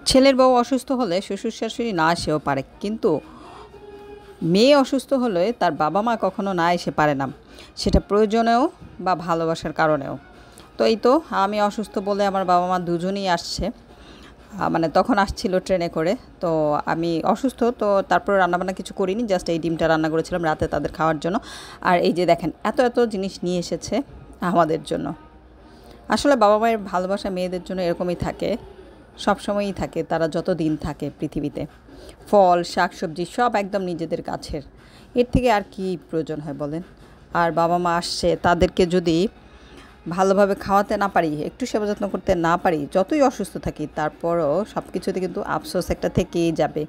ছেলের বউ অসুস্থ হলে শ্বশুর শাশুড়ি না এসেও পারে, কিন্তু মেয়ে অসুস্থ হলে তার বাবা মা কখনো না এসে পারে না, সেটা প্রয়োজনেও বা ভালোবাসার কারণেও। তো এই তো আমি অসুস্থ বলে আমার বাবা মা দুজনেই আসছে, মানে তখন আসছিল ট্রেনে করে। তো আমি অসুস্থ, তো তারপর রান্নাবান্না কিছু করিনি, জাস্ট এই ডিমটা রান্না করেছিলাম রাতে তাদের খাওয়ার জন্য। আর এই যে দেখেন এত এত জিনিস নিয়ে এসেছে আমাদের জন্য। আসলে বাবা মায়ের ভালোবাসা মেয়েদের জন্য এরকমই থাকে, সবসময়ই থাকে, তারা যত দিন থাকে পৃথিবীতে। ফল শাকসবজি সব একদম নিজেদের কাছের, এর থেকে আর কি প্রয়োজন হয় বলেন। আর বাবা মা আসছে, তাদেরকে যদি ভালোভাবে খাওয়াতে না পারি, একটু সেবা যত্ন করতে না পারি, যতই অসুস্থ থাকি তারপরও সব কিছুতে কিন্তু আফসোস একটা থেকেই যাবে,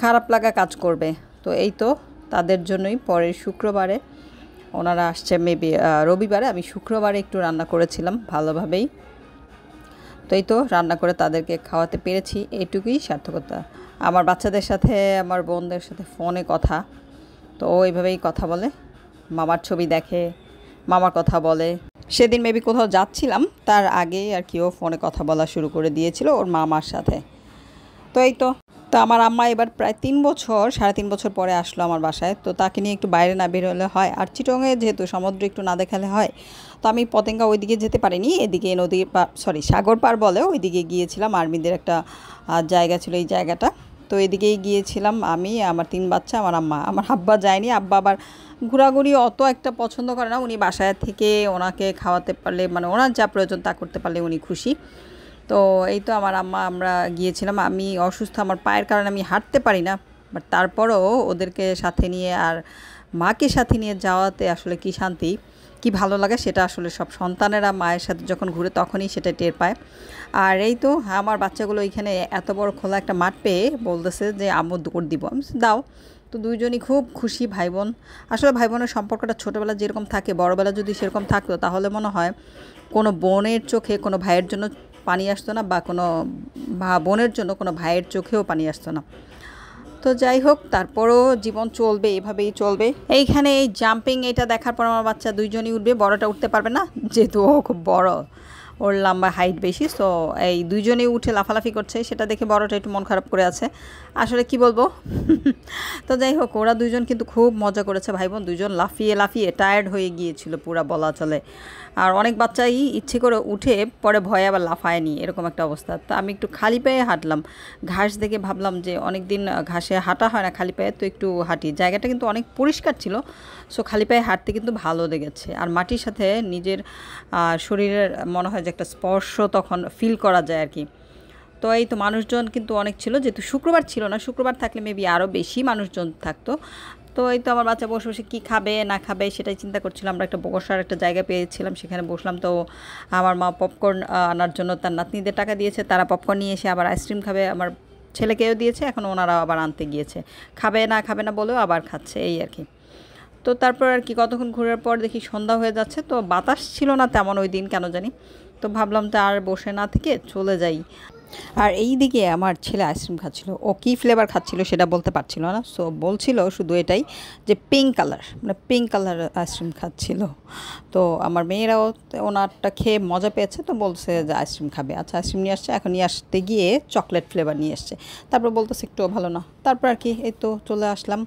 খারাপ লাগা কাজ করবে। তো এই তো তাদের জন্যই পরের শুক্রবারে ওনারা আসছে, মেবি রবিবারে, আমি শুক্রবারে একটু রান্না করেছিলাম ভালোভাবেই। তো এই তো রান্না করে তাদেরকে খাওয়াতে পেরেছি, এটুকুই সার্থকতা। আমার বাচ্চাদের সাথে, আমার বোনদের সাথে ফোনে কথা, তো ও এইভাবেই কথা বলে, মামার ছবি দেখে, মামার কথা বলে। সেদিন মেবি কোথাও যাচ্ছিলাম, তার আগেই আর কি ও ফোনে কথা বলা শুরু করে দিয়েছিল ওর মামার সাথে। তো এই তো আমার আম্মা এবার প্রায় 3 বছর, 3.5 বছর পরে আসলো আমার বাসায়। তো তাকে নিয়ে একটু বাইরে না বের হলে হয়, আর চিটংয়ে যেহেতু সমুদ্র একটু না দেখালে হয়। তো আমি পতেঙ্গা ওইদিকে যেতে পারিনি, এদিকে নদী সাগর পার বলে ওইদিকে গিয়েছিলাম। আর্মিদের একটা জায়গা ছিল এই জায়গাটা, তো এদিকেই গিয়েছিলাম আমি, আমার 3 বাচ্চা, আমার আম্মা। আমার আব্বা যায়নি, আব্বা আবার ঘোরাঘুরি অত একটা পছন্দ করে না, উনি বাসায় থেকে ওনাকে খাওয়াতে পারলে, মানে ওনার যা প্রয়োজন তা করতে পারলে উনি খুশি। তো এই তো আমার আম্মা, আমরা গিয়েছিলাম। আমি অসুস্থ, আমার পায়ের কারণে আমি হাঁটতে পারি না, বাট তারপরও ওদেরকে সাথে নিয়ে আর মাকে সাথে নিয়ে যাওয়াতে আসলে কি শান্তি, কি ভালো লাগে, সেটা আসলে সব সন্তানেরা মায়ের সাথে যখন ঘুরে তখনই সেটা টের পায়। আর এই তো আমার বাচ্চাগুলো এখানে এত বড় খোলা একটা মাঠ পেয়ে বলতেছে যে আম্মু দৌড় দিব, আমি দাও। তো দুইজনই খুব খুশি, ভাই বোন। আসলে ভাই বোনের সম্পর্কটা ছোটোবেলা যেরকম থাকে, বড়োবেলা যদি সেরকম থাকতো তাহলে মনে হয় কোনো বোনের চোখে কোনো ভাইয়ের জন্য পানি আসতো না, বা কোনো বোনের জন্য কোনো ভাইয়ের চোখেও পানি আসতো না। তো যাই হোক, তারপরও জীবন চলবে, এভাবেই চলবে। এইখানে এই জাম্পিং এটা দেখার পর আমার বাচ্চা দুইজনই উঠবে, বড়টা উঠতে পারবে না যেহেতু ও খুব বড়, ওর লম্বা হাইট বেশি। সো এই দুইজনেই উঠে লাফালাফি করছে, সেটা দেখে বড়টা একটু মন খারাপ করে আছে, আসলে কি বলবো। তো যাই হোক, ওরা দুইজন কিন্তু খুব মজা করেছে, ভাই বোন দুইজন লাফিয়ে লাফিয়ে টায়ার্ড হয়ে গিয়েছিল পুরা বলা চলে। আর অনেক বাচ্চাই ইচ্ছে করে উঠে পরে ভয়ে আবার লাফায়নি, এরকম একটা অবস্থা। তো আমি একটু খালি পায়ে হাঁটলাম, ঘাস দেখে ভাবলাম যে অনেক দিন ঘাসে হাঁটা হয় না খালি পায়ে, তো একটু হাঁটি। জায়গাটা কিন্তু অনেক পরিষ্কার ছিল, সো খালি পায়ে হাঁটতে কিন্তু ভালো লেগেছে। আর মাটির সাথে নিজের শরীরের মনে হয় যে একটা স্পর্শ তখন ফিল করা যায় আর কি। তো এই তো মানুষজন কিন্তু অনেক ছিল, যেহেতু শুক্রবার ছিল না, শুক্রবার থাকলে মেবি আরও বেশি মানুষজন থাকতো। তো এই তো আমার বাচ্চা বসে বসে কী খাবে না খাবে সেটাই চিন্তা করছিলাম। আমরা একটা বসার একটা জায়গা পেয়েছিলাম, সেখানে বসলাম। তো আমার মা পপকর্ন আনার জন্য তার নাতনিদের টাকা দিয়েছে, তারা পপকর্ন নিয়ে এসে আবার আইসক্রিম খাবে, আমার ছেলেকেও দিয়েছে, এখন ওনারা আবার আনতে গিয়েছে, খাবে না বলেও আবার খাচ্ছে, এই আর কি। তো তারপর আর কি কতক্ষণ ঘোরার পর দেখি সন্ধ্যা হয়ে যাচ্ছে, তো বাতাস ছিল না তেমন ওই দিন কেন জানি। তো ভাবলাম তো আর বসে না থেকে চলে যাই। আর এই দিকে আমার ছেলে আইসক্রিম খাচ্ছিল, ও কী ফ্লেভার খাচ্ছিল সেটা বলতে পারছিল না, সো বলছিল শুধু এটাই যে পিঙ্ক কালার, মানে পিঙ্ক কালার আইসক্রিম খাচ্ছিল। তো আমার মেয়েরাও ওনারটা খেয়ে মজা পেয়েছে, তো বলছে যে আইসক্রিম খাবে। আচ্ছা আইসক্রিম নিয়ে আসছে, এখন নিয়ে আসতে গিয়ে চকলেট ফ্লেভার নিয়ে এসছে, তারপর বলতেছে একটুও ভালো না। তারপর আর কি এই তো চলে আসলাম,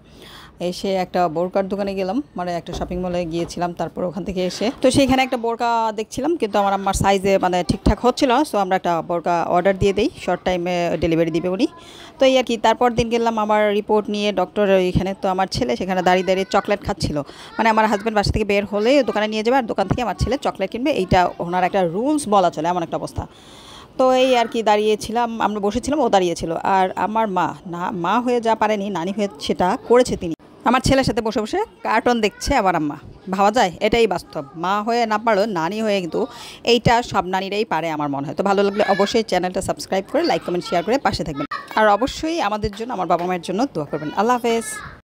এসে একটা বোরকার দোকানে গেলাম, মানে একটা শপিং মলে গিয়েছিলাম। তারপর ওখান থেকে এসে তো সেইখানে একটা বোরকা দেখছিলাম, কিন্তু আমার সাইজে মানে ঠিকঠাক হচ্ছিল না, সো আমরা একটা বোরকা অর্ডার দিয়ে দিই, শর্ট টাইমে ডেলিভারি দিবে উনি। তো এই আর কি, তারপর দিন গেলাম আমার রিপোর্ট নিয়ে ডক্টর এখানে। তো আমার ছেলে সেখানে দাঁড়িয়ে দাঁড়িয়ে চকলেট খাচ্ছিল, মানে আমার হাজব্যান্ড বাসা থেকে বের হলে দোকানে নিয়ে যাবে, আর দোকান থেকে আমার ছেলে চকলেট কিনবে, এইটা ওনার একটা রুলস বলা চলে, এমন একটা অবস্থা। তো এই আর কি দাঁড়িয়েছিলাম, আমরা বসেছিলাম, ও দাঁড়িয়েছিল। আর আমার মা হয়ে যা পারেনি, নানি হয়ে সেটা করেছে তিনি। আমার ছেলের সাথে বসে বসে কার্টুন দেখছে আমার আম্মা। ভাবা যায়, এটাই বাস্তব, মা হয়ে না পারলেও নানি হয়ে কিন্তু এইটা সব নানিরাই পারে আমার মনে হয়। তো ভালো লাগলে অবশ্যই চ্যানেলটা সাবস্ক্রাইব করে লাইক কমেন্ট শেয়ার করে পাশে থাকবেন, আর অবশ্যই আমাদের জন্য, আমার বাবা মায়ের জন্য দোয়া করবেন। আল্লাহ হাফেজ।